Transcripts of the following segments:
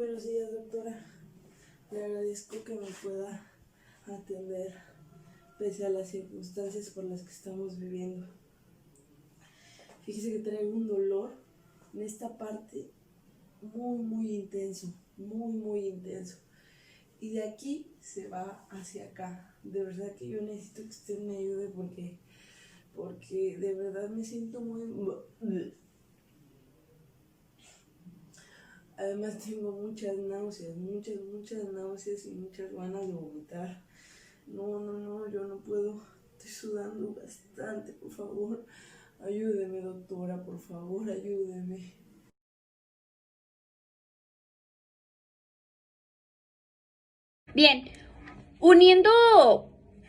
Buenos días, doctora. Le agradezco que me pueda atender pese a las circunstancias por las que estamos viviendo. Fíjese que traigo un dolor en esta parte muy intenso, muy intenso. Y de aquí se va hacia acá. De verdad que yo necesito que usted me ayude porque de verdad me siento muy... Además tengo muchas náuseas y muchas ganas de vomitar. No, yo no puedo. Estoy sudando bastante, por favor. Ayúdeme, doctora, por favor, ayúdeme. Bien, uniendo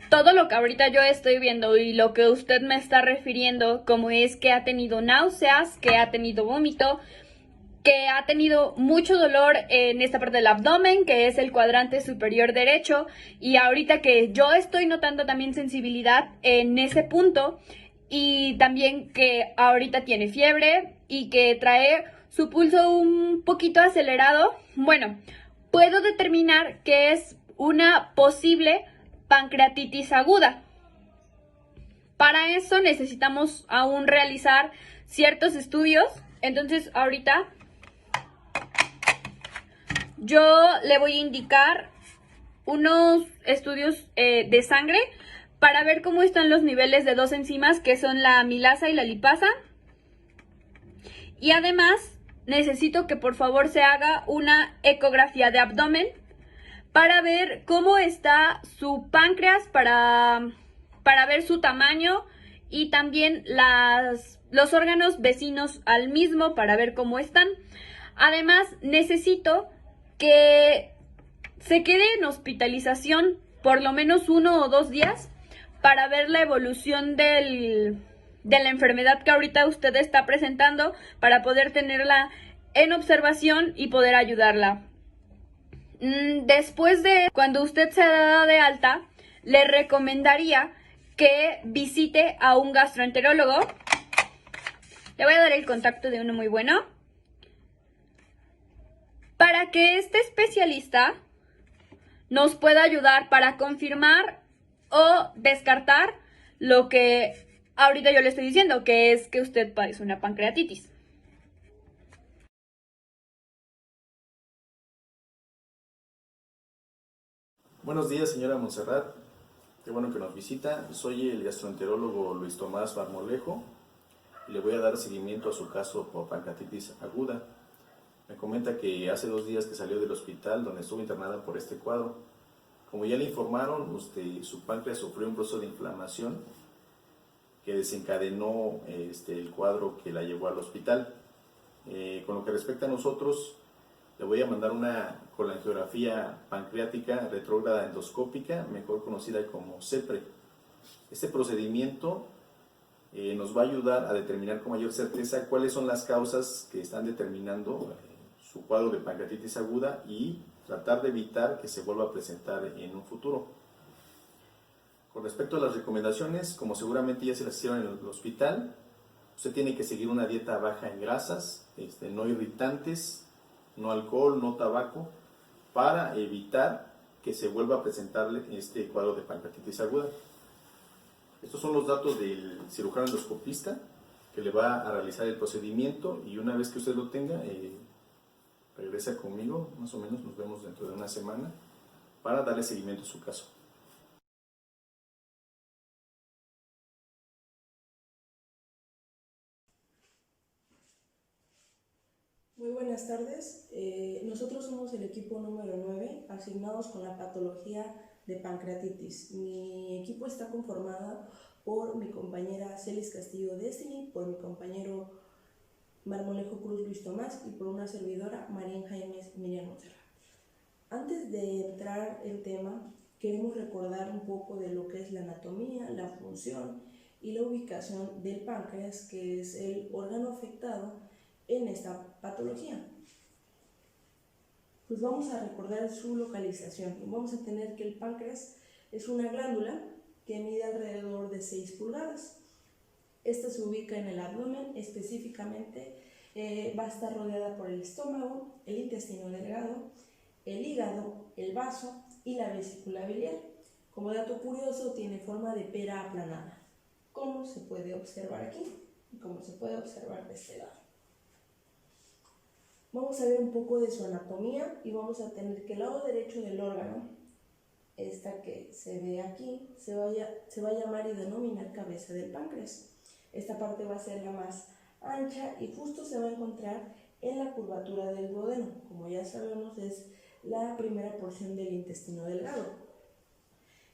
todo lo que ahorita yo estoy viendo y lo que usted me está refiriendo, como es que ha tenido náuseas, que ha tenido vómito, que ha tenido mucho dolor en esta parte del abdomen, que es el cuadrante superior derecho, y ahorita que yo estoy notando también sensibilidad en ese punto, y también que ahorita tiene fiebre y que trae su pulso un poquito acelerado, bueno, puedo determinar que es una posible pancreatitis aguda. Para eso necesitamos aún realizar ciertos estudios, entonces ahorita yo le voy a indicar unos estudios de sangre para ver cómo están los niveles de dos enzimas que son la amilasa y la lipasa. Y además necesito que por favor se haga una ecografía de abdomen para ver cómo está su páncreas, para ver su tamaño y también los órganos vecinos al mismo para ver cómo están. Además necesito que se quede en hospitalización por lo menos 1 o 2 días para ver la evolución de la enfermedad que ahorita usted está presentando, para poder tenerla en observación y poder ayudarla. Después de cuando usted se da de alta, le recomendaría que visite a un gastroenterólogo. Le voy a dar el contacto de uno muy bueno, para que este especialista nos pueda ayudar para confirmar o descartar lo que ahorita yo le estoy diciendo, que es que usted padece una pancreatitis. Buenos días, señora Montserrat. Qué bueno que nos visita. Soy el gastroenterólogo Luis Tomás Marmolejo y le voy a dar seguimiento a su caso por pancreatitis aguda. Me comenta que hace 2 días que salió del hospital donde estuvo internada por este cuadro. Como ya le informaron, su páncreas sufrió un proceso de inflamación que desencadenó el cuadro que la llevó al hospital. Con lo que respecta a nosotros, le voy a mandar una colangiografía pancreática retrógrada endoscópica, mejor conocida como CEPRE. Este procedimiento nos va a ayudar a determinar con mayor certeza cuáles son las causas que están determinando su cuadro de pancreatitis aguda y tratar de evitar que se vuelva a presentar en un futuro. Con respecto a las recomendaciones, como seguramente ya se las hicieron en el hospital, usted tiene que seguir una dieta baja en grasas, no irritantes, no alcohol, no tabaco, para evitar que se vuelva a presentarle este cuadro de pancreatitis aguda. Estos son los datos del cirujano endoscopista que le va a realizar el procedimiento, y una vez que usted lo tenga, regresa conmigo, más o menos nos vemos dentro de una semana para darle seguimiento a su caso. Muy buenas tardes. Nosotros somos el equipo número 9, asignados con la patología de pancreatitis. Mi equipo está conformado por mi compañera Celis Castillo Destiny, por mi compañero Marmolejo Cruz Luis Tomás y por una servidora María Jaimes Miriam Montserrat. Antes de entrar en tema, queremos recordar un poco de lo que es la anatomía, la función y la ubicación del páncreas, que es el órgano afectado en esta patología. Pues vamos a recordar su localización. Vamos a tener que el páncreas es una glándula que mide alrededor de 6 pulgadas. Esta se ubica en el abdomen, específicamente Va a estar rodeada por el estómago, el intestino delgado, el hígado, el vaso y la vesícula biliar. Como dato curioso, tiene forma de pera aplanada, como se puede observar aquí y como se puede observar de este lado. Vamos a ver un poco de su anatomía y vamos a tener que el lado derecho del órgano, esta que se ve aquí, se va a llamar y denominar cabeza del páncreas. Esta parte va a ser la más ancha y justo se va a encontrar en la curvatura del duodeno. Como ya sabemos, es la primera porción del intestino delgado.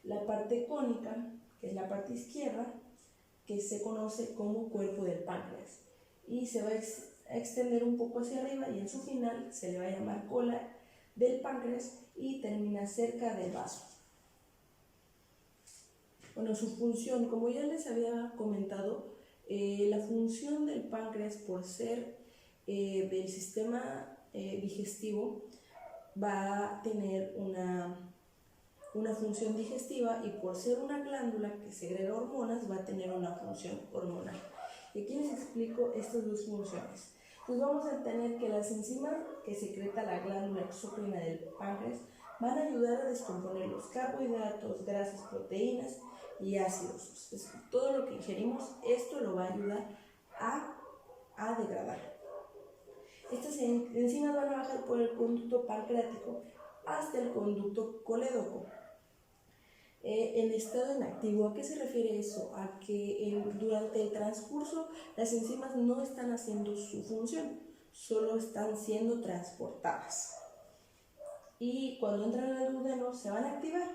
La parte cónica, que es la parte izquierda, que se conoce como cuerpo del páncreas, y se va a extender un poco hacia arriba y en su final se le va a llamar cola del páncreas y termina cerca del vaso. Bueno, su función, como ya les había comentado, la función del páncreas, por ser del sistema digestivo, va a tener una función digestiva, y por ser una glándula que segrega hormonas, va a tener una función hormonal. Y aquí les explico estas dos funciones. Pues vamos a tener que las enzimas que secreta la glándula exócrina del páncreas van a ayudar a descomponer los carbohidratos, grasas, proteínas y ácidos. Entonces, todo lo que ingerimos, esto lo va a ayudar a degradar. Estas enzimas van a bajar por el conducto pancreático hasta el conducto colédoco. En estado inactivo, ¿a qué se refiere eso? A que durante el transcurso las enzimas no están haciendo su función, solo están siendo transportadas. Y cuando entran al duodeno se van a activar.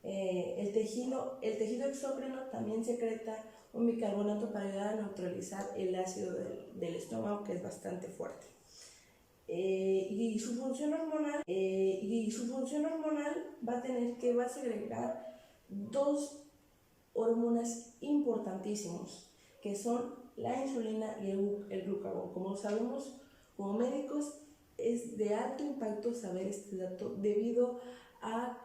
El tejido exócrino también secreta un bicarbonato para ayudar a neutralizar el ácido del estómago, que es bastante fuerte. Y su función hormonal va a segregar dos hormonas importantísimos, que son la insulina y el glucagón. Como sabemos, como médicos, es de alto impacto saber este dato debido a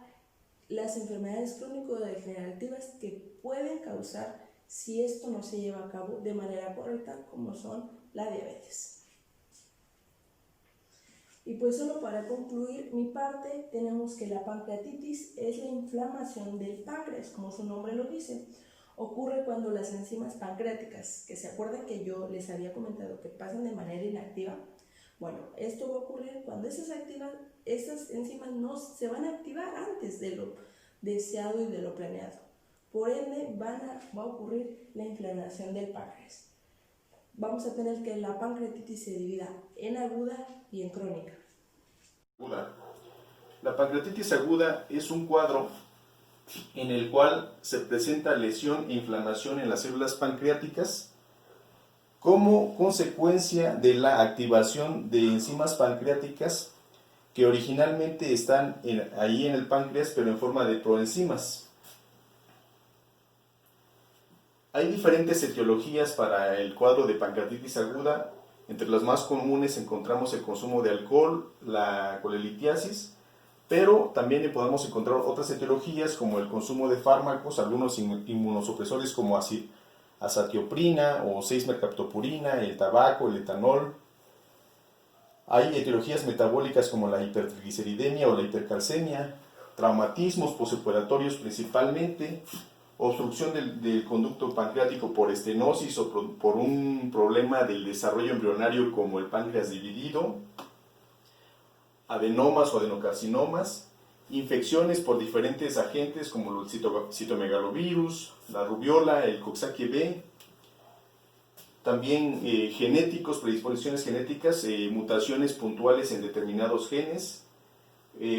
las enfermedades crónico-degenerativas que pueden causar si esto no se lleva a cabo de manera correcta, como son la diabetes. Y pues solo para concluir mi parte, tenemos que la pancreatitis es la inflamación del páncreas, como su nombre lo dice. Ocurre cuando las enzimas pancreáticas, que se acuerdan que yo les había comentado que pasan de manera inactiva, bueno, esto va a ocurrir cuando esas enzimas no se van a activar antes de lo deseado y de lo planeado. Por ende, va a ocurrir la inflamación del páncreas. Vamos a tener que la pancreatitis se divida en aguda y en crónica. La pancreatitis aguda es un cuadro en el cual se presenta lesión e inflamación en las células pancreáticas como consecuencia de la activación de enzimas pancreáticas que originalmente están ahí en el páncreas, pero en forma de proenzimas. Hay diferentes etiologías para el cuadro de pancreatitis aguda. Entre las más comunes encontramos el consumo de alcohol, la colelitiasis, pero también podemos encontrar otras etiologías como el consumo de fármacos, algunos inmunosupresores como azatioprina o 6-mercaptopurina, el tabaco, el etanol. Hay etiologías metabólicas como la hipertrigliceridemia o la hipercalcemia, traumatismos posoperatorios principalmente, obstrucción del conducto pancreático por estenosis o por un problema del desarrollo embrionario como el páncreas dividido, adenomas o adenocarcinomas, infecciones por diferentes agentes como el citomegalovirus, la rubiola, el Coxsackie B, también genéticos, predisposiciones genéticas, mutaciones puntuales en determinados genes,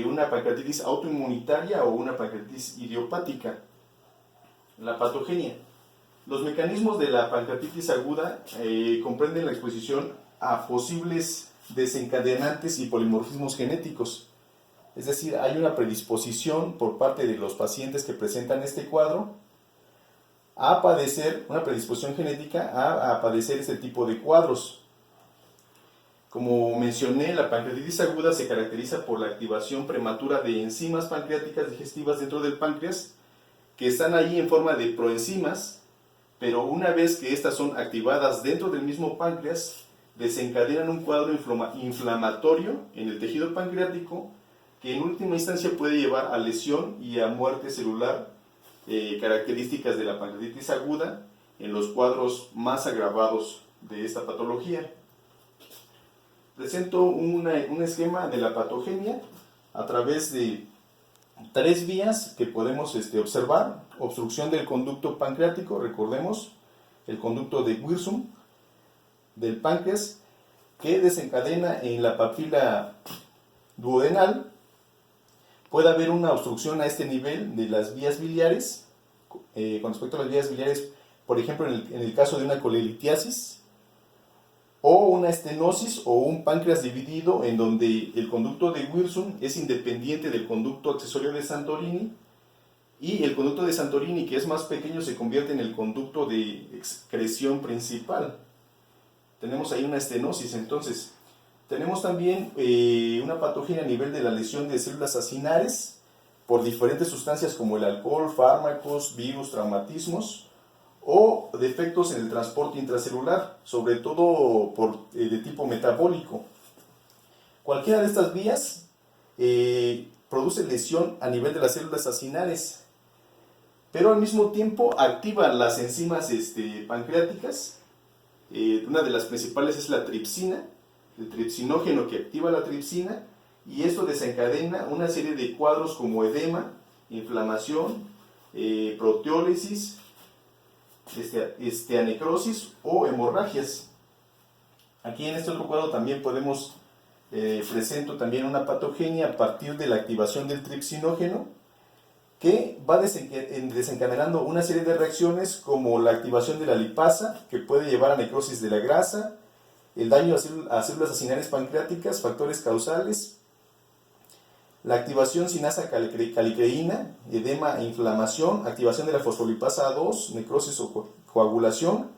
una pancreatitis autoinmunitaria o una pancreatitis idiopática. La patogenia. Los mecanismos de la pancreatitis aguda comprenden la exposición a posibles desencadenantes y polimorfismos genéticos. Es decir, hay una predisposición por parte de los pacientes que presentan este cuadro a padecer, una predisposición genética a padecer este tipo de cuadros. Como mencioné, la pancreatitis aguda se caracteriza por la activación prematura de enzimas pancreáticas digestivas dentro del páncreas, que están ahí en forma de proenzimas, pero una vez que estas son activadas dentro del mismo páncreas, desencadenan un cuadro inflamatorio en el tejido pancreático que en última instancia puede llevar a lesión y a muerte celular, características de la pancreatitis aguda en los cuadros más agravados de esta patología. Presento un esquema de la patogenia a través de 3 vías que podemos observar: obstrucción del conducto pancreático, recordemos, el conducto de Wirsum del páncreas, que desencadena en la papila duodenal. Puede haber una obstrucción a este nivel de las vías biliares. Con respecto a las vías biliares, por ejemplo, en el caso de una colelitiasis, o una estenosis o un páncreas dividido, en donde el conducto de Wirsum es independiente del conducto accesorio de Santorini, y el conducto de Santorini, que es más pequeño, se convierte en el conducto de excreción principal. Tenemos ahí una estenosis. Entonces, tenemos también una patogenia a nivel de la lesión de células acinares por diferentes sustancias como el alcohol, fármacos, virus, traumatismos, o defectos en el transporte intracelular, sobre todo de tipo metabólico. Cualquiera de estas vías produce lesión a nivel de las células acinares, pero al mismo tiempo activa las enzimas pancreáticas. Una de las principales es la tripsina, el tripsinógeno que activa la tripsina, y esto desencadena una serie de cuadros como edema, inflamación, proteólisis, anecrosis o hemorragias. Aquí en este otro cuadro también presento también una patogenia a partir de la activación del tripsinógeno, que va desencadenando una serie de reacciones como la activación de la lipasa, que puede llevar a necrosis de la grasa, el daño a células acinares pancreáticas, factores causales, la activación sinasa calicreína, edema e inflamación, activación de la fosfolipasa A2, necrosis o coagulación,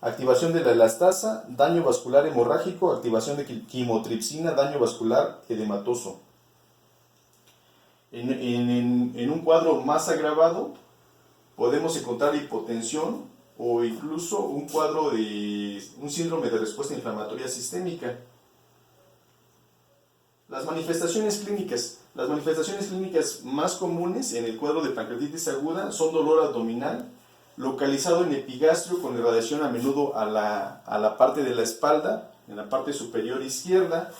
activación de la elastasa, daño vascular hemorrágico, activación de quimotripsina, daño vascular edematoso. En un cuadro más agravado podemos encontrar hipotensión o incluso un cuadro de un síndrome de respuesta inflamatoria sistémica. Las manifestaciones clínicas. Las manifestaciones clínicas más comunes en el cuadro de pancreatitis aguda son dolor abdominal, localizado en epigastrio con irradiación a menudo a la parte de la espalda, en la parte superior izquierda.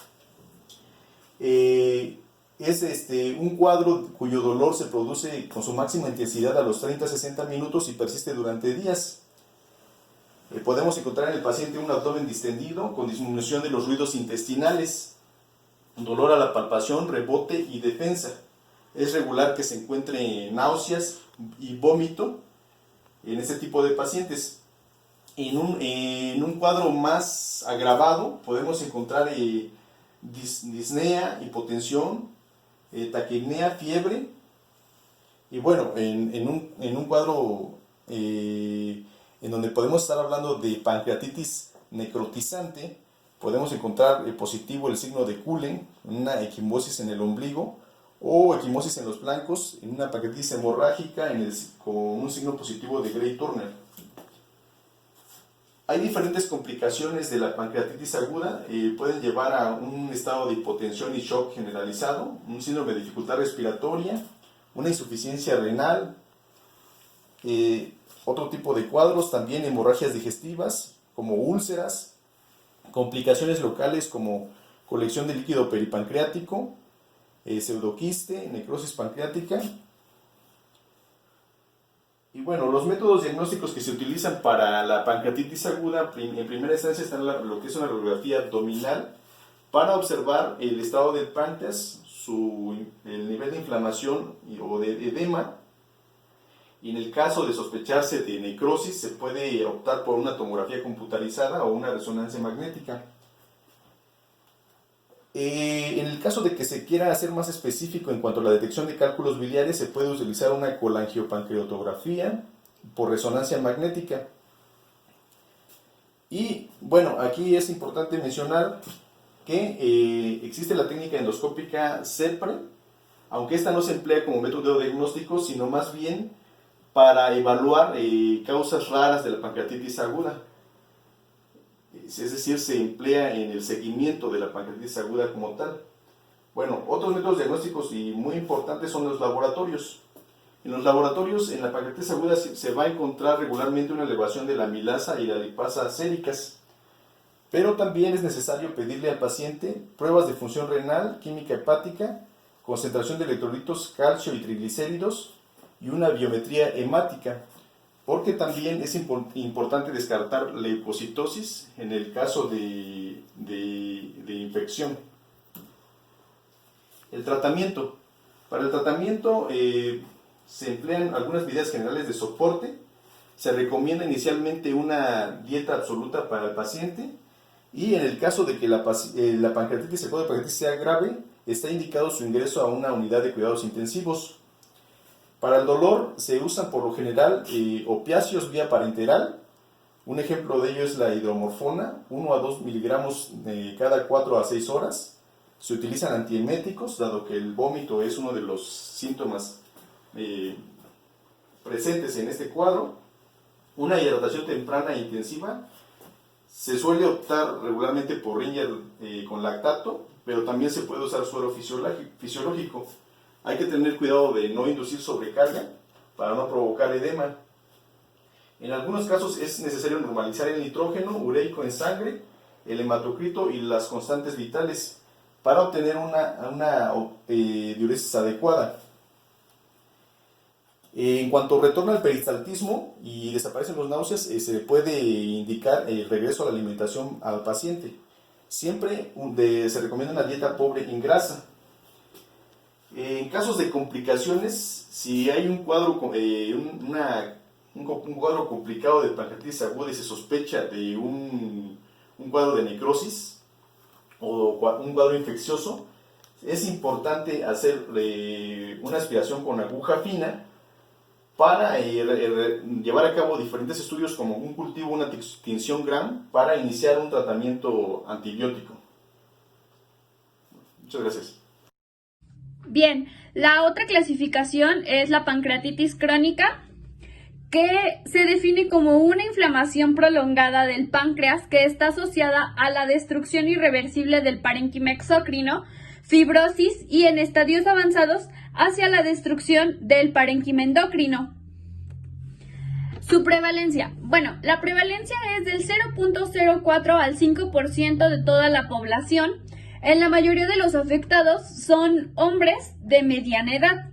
Es un cuadro cuyo dolor se produce con su máxima intensidad a los 30-60 minutos y persiste durante días. Podemos encontrar en el paciente un abdomen distendido con disminución de los ruidos intestinales, dolor a la palpación, rebote y defensa. Es regular que se encuentre náuseas y vómito en este tipo de pacientes. En un cuadro más agravado podemos encontrar disnea, hipotensión, taquipnea, fiebre. Y bueno, en un cuadro en donde podemos estar hablando de pancreatitis necrotizante, podemos encontrar positivo el signo de Cullen, una equimosis en el ombligo, o equimosis en los flancos, en una pancreatitis hemorrágica con un signo positivo de Gray-Turner. Hay diferentes complicaciones de la pancreatitis aguda, pueden llevar a un estado de hipotensión y shock generalizado, un síndrome de dificultad respiratoria, una insuficiencia renal, otro tipo de cuadros, también hemorragias digestivas, como úlceras, complicaciones locales como colección de líquido peripancreático, pseudoquiste, necrosis pancreática. Y bueno, los métodos diagnósticos que se utilizan para la pancreatitis aguda, en primera instancia está lo que es una radiografía abdominal para observar el estado del páncreas, el nivel de inflamación o de edema. Y en el caso de sospecharse de necrosis, se puede optar por una tomografía computarizada o una resonancia magnética. En el caso de que se quiera hacer más específico en cuanto a la detección de cálculos biliares, se puede utilizar una colangiopancreatografía por resonancia magnética. Y bueno, aquí es importante mencionar que existe la técnica endoscópica CEPRE, aunque esta no se emplea como método diagnóstico, sino más bien para evaluar causas raras de la pancreatitis aguda. es decir, se emplea en el seguimiento de la pancreatitis aguda como tal. Bueno, otros métodos diagnósticos y muy importantes son los laboratorios. En los laboratorios, en la pancreatitis aguda se va a encontrar regularmente una elevación de la amilasa y la lipasa séricas, pero también es necesario pedirle al paciente pruebas de función renal, química hepática, concentración de electrolitos, calcio y triglicéridos y una biometría hemática, porque también es importante descartar leucocitosis en el caso de infección. El tratamiento. Para el tratamiento se emplean algunas medidas generales de soporte. Se recomienda inicialmente una dieta absoluta para el paciente, y en el caso de que la pancreatitis, el cuadro de pancreatitis sea grave, está indicado su ingreso a una unidad de cuidados intensivos. Para el dolor se usan por lo general opiáceos vía parenteral. Un ejemplo de ello es la hidromorfona, 1 a 2 miligramos cada 4 a 6 horas. Se utilizan antieméticos, dado que el vómito es uno de los síntomas presentes en este cuadro. Una hidratación temprana e intensiva. Se suele optar regularmente por Ringer con lactato, pero también se puede usar suero fisiológico. Hay que tener cuidado de no inducir sobrecarga para no provocar edema. En algunos casos es necesario normalizar el nitrógeno ureico en sangre, el hematocrito y las constantes vitales para obtener una diuresis adecuada. En cuanto retorna al peristaltismo y desaparecen los náuseas, se puede indicar el regreso a la alimentación al paciente. Siempre se recomienda una dieta pobre en grasa. En casos de complicaciones, si hay un cuadro complicado de pancreatitis aguda y se sospecha de un cuadro de necrosis o un cuadro infeccioso, es importante hacer una aspiración con aguja fina para llevar a cabo diferentes estudios como un cultivo, una tinción Gram, para iniciar un tratamiento antibiótico. Muchas gracias. Bien, la otra clasificación es la pancreatitis crónica, que se define como una inflamación prolongada del páncreas que está asociada a la destrucción irreversible del parénquima exócrino, fibrosis y en estadios avanzados hacia la destrucción del parénquima endocrino. Su prevalencia. Bueno, la prevalencia es del 0.04 al 5% de toda la población. En la mayoría de los afectados son hombres de mediana edad.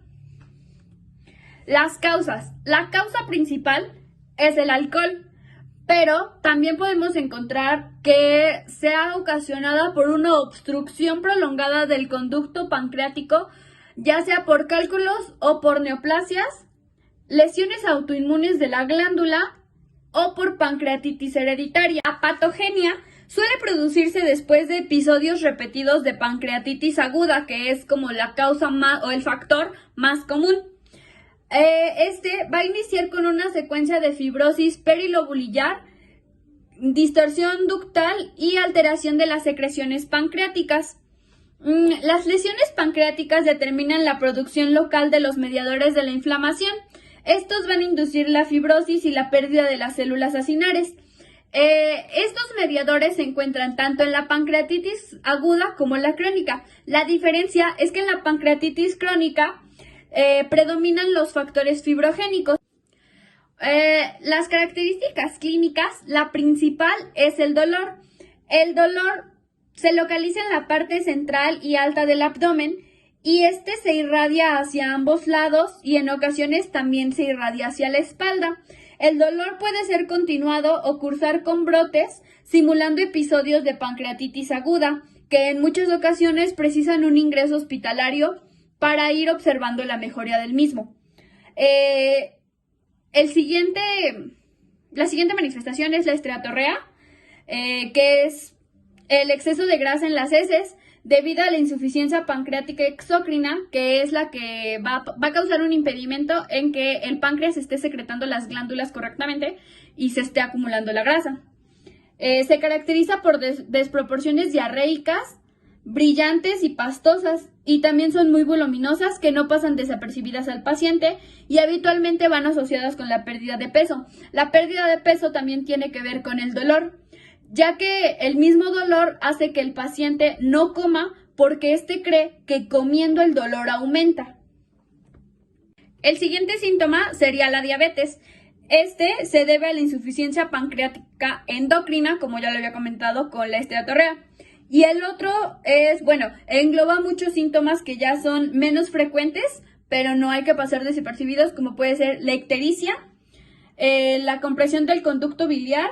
Las causas. La causa principal es el alcohol, pero también podemos encontrar que sea ocasionada por una obstrucción prolongada del conducto pancreático, ya sea por cálculos o por neoplasias, lesiones autoinmunes de la glándula o por pancreatitis hereditaria. La patogenia suele producirse después de episodios repetidos de pancreatitis aguda, que es como la causa más o el factor más común. Este va a iniciar con una secuencia de fibrosis perilobulillar, distorsión ductal y alteración de las secreciones pancreáticas. Las lesiones pancreáticas determinan la producción local de los mediadores de la inflamación. Estos van a inducir la fibrosis y la pérdida de las células acinares. Estos mediadores se encuentran tanto en la pancreatitis aguda como en la crónica. La diferencia es que en la pancreatitis crónica predominan los factores fibrogénicos. Las características clínicas, la principal es el dolor. El dolor se localiza en la parte central y alta del abdomen y este se irradia hacia ambos lados y en ocasiones también se irradia hacia la espalda. El dolor puede ser continuado o cursar con brotes, simulando episodios de pancreatitis aguda, que en muchas ocasiones precisan un ingreso hospitalario para ir observando la mejoría del mismo. La siguiente manifestación es la esteatorrea, que es el exceso de grasa en las heces debido a la insuficiencia pancreática exócrina, que es la que va a causar un impedimento en que el páncreas esté secretando las glándulas correctamente y se esté acumulando la grasa. Se caracteriza por desproporciones diarreicas, brillantes y pastosas, y también son muy voluminosas que no pasan desapercibidas al paciente y habitualmente van asociadas con la pérdida de peso. La pérdida de peso también tiene que ver con el dolor. ya que el mismo dolor hace que el paciente no coma porque éste cree que comiendo el dolor aumenta. El siguiente síntoma sería la diabetes. Este se debe a la insuficiencia pancreática endocrina, como ya lo había comentado con la esteatorrea. Y el otro es, engloba muchos síntomas que ya son menos frecuentes, pero no hay que pasar desapercibidos, como puede ser la ictericia, la compresión del conducto biliar,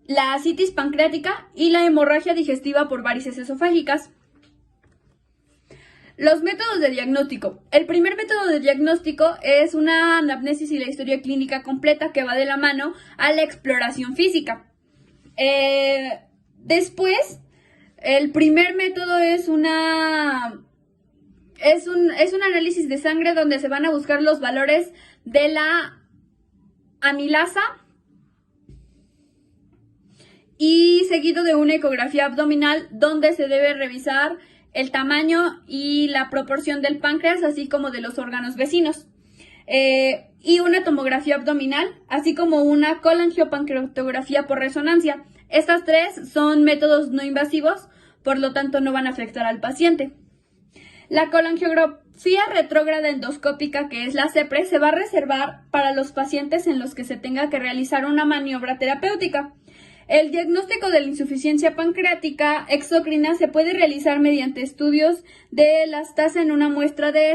la ascitis pancreática y la hemorragia digestiva por varices esofágicas. Los métodos de diagnóstico. El primer método de diagnóstico es una anamnesis y la historia clínica completa que va de la mano a la exploración física. Después, el primer método es un análisis de sangre donde se van a buscar los valores de la amilasa y seguido de una ecografía abdominal donde se debe revisar el tamaño y la proporción del páncreas, así como de los órganos vecinos. Y una tomografía abdominal, así como una colangiopancreatografía por resonancia. Estas tres son métodos no invasivos, por lo tanto no van a afectar al paciente. La colangiografía retrógrada endoscópica, que es la CEPRE, se va a reservar para los pacientes en los que se tenga que realizar una maniobra terapéutica. El diagnóstico de la insuficiencia pancreática exocrina se puede realizar mediante estudios de elastasa en una muestra de